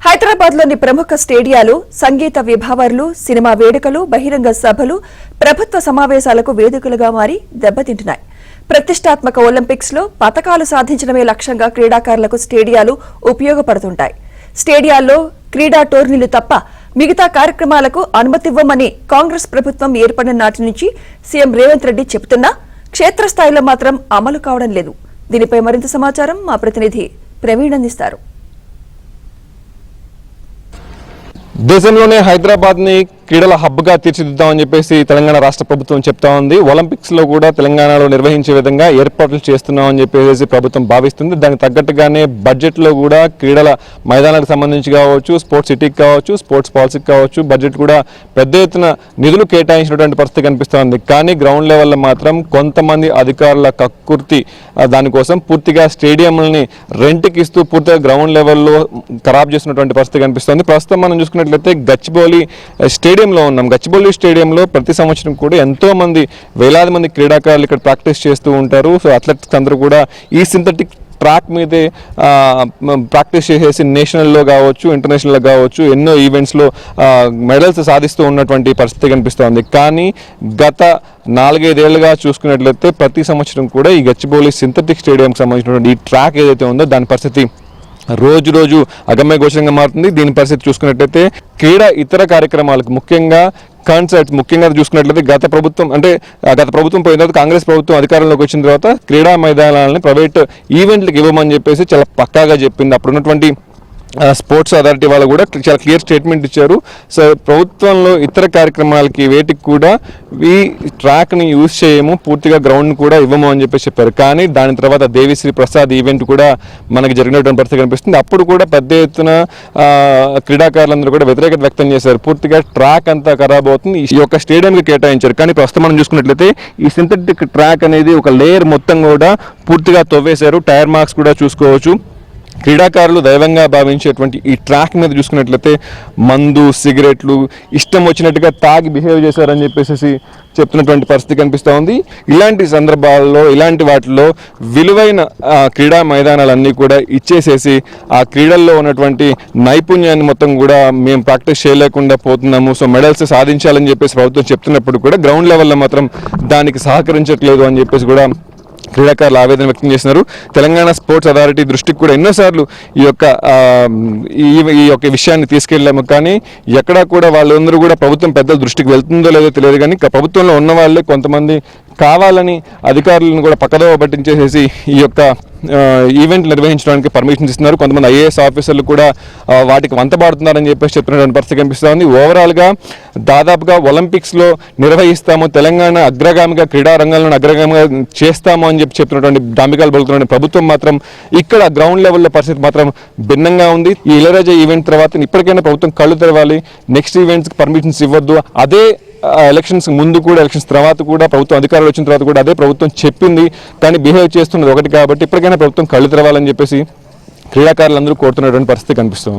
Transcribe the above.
హైదరాబాద్లోని ప్రముఖ స్టేడియాలు సంగీత విభావర్లు, సినిమా వేడుకలు, బహిరంగ సభలు, ప్రభుత్వ సమావేశాలకు వేదికలుగా మారి దెబ్బతింటున్నాయి. ప్రతిష్టాత్మక ఒలింపిక్స్ లో పతకాలు సాధించడమే లక్ష్యంగా క్రీడాకారులకు స్టేడియాలు ఉపయోగపడుతుంటాయి. స్టేడియాల్లో క్రీడా టోర్నీలు తప్ప మిగతా కార్యక్రమాలకు అనుమతివ్వమని కాంగ్రెస్ ప్రభుత్వం ఏర్పడిన నాటి నుంచి సీఎం రేవంత్ రెడ్డి చెబుతున్నా క్షేత్రస్థాయిలో మాత్రం అమలు కావడం లేదు. దీనిపై మరింత సమాచారం మా ప్రతినిధి ప్రవీణ్ అందిస్తారు. దేశంలోనే హైదరాబాద్ ని క్రీడల హబ్ గా తీర్చిదిద్దామని చెప్పేసి తెలంగాణ రాష్ట్ర ప్రభుత్వం చెప్తా ఉంది. ఒలింపిక్స్ లో కూడా తెలంగాణలో నిర్వహించే విధంగా ఏర్పాట్లు చేస్తున్నామని చెప్పేసి ప్రభుత్వం భావిస్తుంది. దానికి తగ్గట్టుగానే బడ్జెట్ లో కూడా క్రీడల మైదానాలకు సంబంధించి కావచ్చు, స్పోర్ట్స్ సిటీకి కావచ్చు, స్పోర్ట్స్ పాలసీకి కావచ్చు బడ్జెట్ కూడా పెద్ద ఎత్తున నిధులు కేటాయించినటువంటి పరిస్థితి కనిపిస్తోంది. కానీ గ్రౌండ్ లెవెల్లో మాత్రం కొంతమంది అధికారుల కక్కుర్తి దానికోసం పూర్తిగా స్టేడియంలని రెంట్కి ఇస్తూ పూర్తిగా గ్రౌండ్ లెవెల్లో ఖరాబ్ చేసినటువంటి పరిస్థితి కనిపిస్తోంది. ప్రస్తుతం మనం చూసుకున్నట్లయితే గచ్చిబౌలి స్టేడియంలో ఉన్నాం. గచ్చిబౌలి స్టేడియంలో ప్రతి సంవత్సరం కూడా ఎంతో మంది వేలాది మంది క్రీడాకారులు ఇక్కడ ప్రాక్టీస్ చేస్తూ ఉంటారు. సో అథ్లెట్స్ అందరూ కూడా ఈ సింథటిక్ ట్రాక్ మీదే ప్రాక్టీస్ చేసేసి నేషనల్లో కావచ్చు, ఇంటర్నేషనల్లో కావచ్చు ఎన్నో ఈవెంట్స్లో మెడల్స్ సాధిస్తూ ఉన్నటువంటి పరిస్థితి కనిపిస్తోంది. కానీ గత 4-5 ఏళ్లుగా చూసుకున్నట్లయితే ప్రతి సంవత్సరం కూడా ఈ గచ్చిబౌలి సింథటిక్ స్టేడియంకి సంబంధించినటువంటి ఈ ట్రాక్ ఏదైతే ఉందో దాని పరిస్థితి రోజు రోజు అగమ్య గోచరంగా మారుతుంది. దీని పరిస్థితి చూసుకున్నట్లయితే క్రీడా ఇతర కార్యక్రమాలకు ముఖ్యంగా కాన్సర్ట్స్ ముఖ్యంగా చూసుకున్నట్లయితే గత ప్రభుత్వం పోయిన తర్వాత కాంగ్రెస్ ప్రభుత్వం అధికారంలోకి వచ్చిన తర్వాత క్రీడా మైదానాలని ప్రైవేట్ ఈవెంట్లకు ఇవ్వమని చెప్పేసి చాలా పక్కాగా చెప్పింది. అప్పుడు ఉన్నటువంటి స్పోర్ట్స్ అథారిటీ వాళ్ళు కూడా చాలా క్లియర్ స్టేట్మెంట్ ఇచ్చారు. సో ప్రభుత్వంలో ఇతర కార్యక్రమాలకి వేటికి కూడా ఈ ట్రాక్ని యూజ్ చేయము, పూర్తిగా గ్రౌండ్ కూడా ఇవ్వము అని చెప్పేసి చెప్పారు. కానీ దాని తర్వాత దేవిశ్రీ ప్రసాద్ ఈవెంట్ కూడా మనకి జరిగినటువంటి పరిస్థితి కనిపిస్తుంది. అప్పుడు కూడా పెద్ద ఎత్తున క్రీడాకారులందరూ కూడా వ్యతిరేకత వ్యక్తం చేశారు. పూర్తిగా ట్రాక్ అంతా ఖరాబ్ అవుతుంది, ఈ యొక్క స్టేడియంకి కేటాయించారు. కానీ ప్రస్తుతం మనం చూసుకున్నట్లయితే ఈ సింథటిక్ ట్రాక్ అనేది ఒక లేయర్ మొత్తం కూడా పూర్తిగా తవ్వేశారు. టైర్ మార్క్స్ కూడా చూసుకోవచ్చు. క్రీడాకారులు దైవంగా భావించేటువంటి ఈ ట్రాక్ మీద చూసుకున్నట్లయితే మందు, సిగరెట్లు ఇష్టం వచ్చినట్టుగా తాగి బిహేవ్ చేశారని చెప్పేసి చెప్తున్నటువంటి పరిస్థితి కనిపిస్తూ ఉంది. ఇలాంటి సందర్భాల్లో ఇలాంటి వాటిలో విలువైన క్రీడా మైదానాలన్నీ కూడా ఇచ్చేసేసి ఆ క్రీడల్లో ఉన్నటువంటి నైపుణ్యాన్ని మొత్తం కూడా మేము ప్రాక్టీస్ చేయలేకుండా పోతున్నాము, సో మెడల్స్ సాధించాలని చెప్పేసి ప్రభుత్వం చెప్తున్నప్పుడు కూడా గ్రౌండ్ లెవెల్లో మాత్రం దానికి సహకరించట్లేదు అని చెప్పేసి కూడా క్రీడాకారులు ఆవేదన వ్యక్తం చేస్తున్నారు. తెలంగాణ స్పోర్ట్స్ అథారిటీ దృష్టికి కూడా ఎన్నోసార్లు ఈ యొక్క విషయాన్ని తీసుకెళ్ళాము. కానీ ఎక్కడా కూడా వాళ్ళందరూ కూడా ప్రభుత్వం పెద్దల దృష్టికి వెళ్తుందో లేదో తెలియదు. కానీ ప్రభుత్వంలో ఉన్న వాళ్ళే కొంతమంది కావాలని అధికారులను కూడా పక్కదోవ పట్టించేసేసి ఈ యొక్క ఈవెంట్ నిర్వహించడానికి పర్మిషన్స్ ఇస్తున్నారు. కొంతమంది ఐఏఎస్ ఆఫీసర్లు కూడా వాటికి వంతబాడుతున్నారని చెప్పేసి చెప్తున్నటువంటి పరిస్థితి కనిపిస్తుంది. ఓవరాల్గా దాదాపుగా ఒలింపిక్స్లో నిర్వహిస్తాము, తెలంగాణ అగ్రగామిగా క్రీడా రంగంలో అగ్రగామిగా చేస్తాము అని చెప్తున్నటువంటి డాంబికాలు పలుకుతున్న ప్రభుత్వం మాత్రం ఇక్కడ గ్రౌండ్ లెవెల్లో పరిస్థితి మాత్రం భిన్నంగా ఉంది. ఈ ఇళయరాజా ఈవెంట్ తర్వాత ఇప్పటికైనా ప్రభుత్వం కళ్ళు తెరవాలి, నెక్స్ట్ ఈవెంట్స్కి పర్మిషన్స్ ఇవ్వద్దు. అదే ఎలక్షన్స్ ముందు కూడా ఎలక్షన్స్ తర్వాత కూడా ప్రభుత్వం అధికారులు వచ్చిన తర్వాత కూడా అదే ప్రభుత్వం చెప్పింది. కానీ బిహేవ్ చేస్తున్నది ఒకటి కాబట్టి ఇప్పటికైనా ప్రభుత్వం కళ్ళు తెరవాలని చెప్పేసి క్రీడాకారులందరూ కోరుతున్నటువంటి పరిస్థితి కనిపిస్తుంది.